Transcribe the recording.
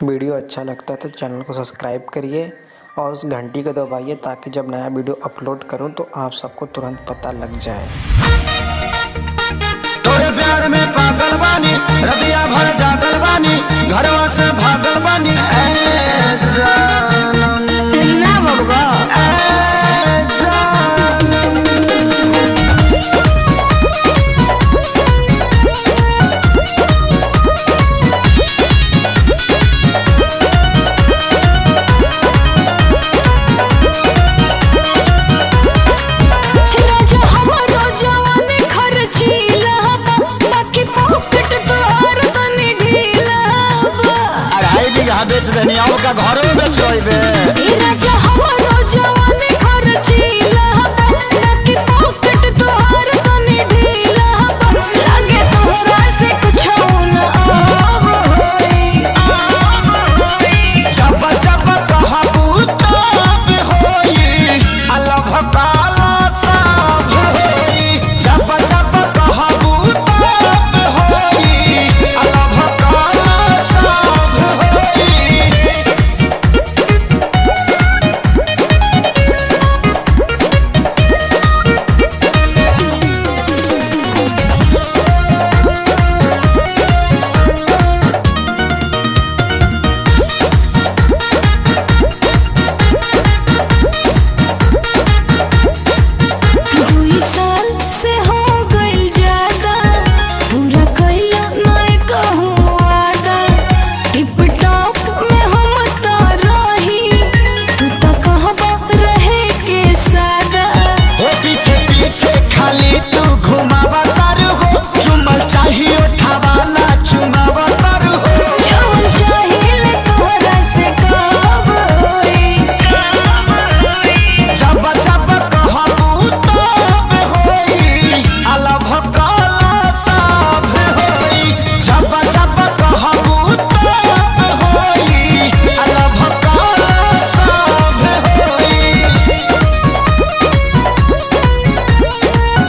Video अच्छा लगता है तो चैनल को सब्सक्राइब करिए और उस घंटी को दबाइए ताकि जब नया वीडियो अपलोड करूं तो आप सबको तुरंत पता लग जाए। तोरे प्यार में पागल बानी, रतिया भर जागल बानी, घरवा से भागल बानी। ना बबुआ बेच देनी का घरों में सोइबे।